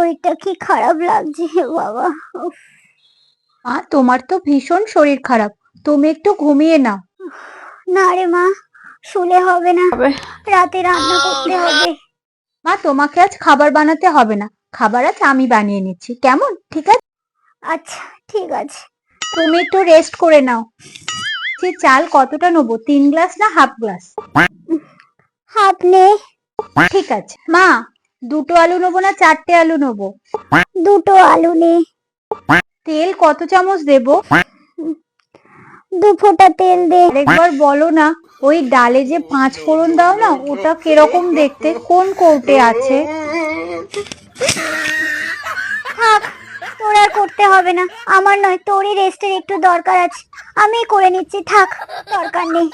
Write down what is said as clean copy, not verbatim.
শরীরটা কি খারাপ লাগছে বাবা। উফ, মা তোমার তো ভীষণ শরীর খারাপ, তুমি একটু ঘুমিয়ে নাও। না রে মা, শুলে হবে না, রাতে রান্না করতে হবে। মা তোমাকে আজ খাবার বানাতে হবে না, খাবার আজ আমি বানিয়ে নিচ্ছি, কেমন? ঠিক আছে, আচ্ছা ঠিক আছে। তুমি একটু রেস্ট করে নাও। সে চাল কতটা নেবো, 3 গ্লাস না হাফ গ্লাস? হাত নে। ঠিক আছে মা, 2টো আলু নেবো না 4টে আলু নেবো? 2টো আলু নে। তেল কত চামচ দেবো? 2 ফোঁটা তেল দে। আরেকবার বলো না। ওই ডালে যে 5 ফোড়ন দাও না, ওটা কিরকম দেখতে, কোন কৌটে আছে? থাক, তোর আর করতে হবে না, আমার নয় তোরই রেস্টের একটু দরকার আছে, আমি করে নিচ্ছি, থাক দরকার নেই।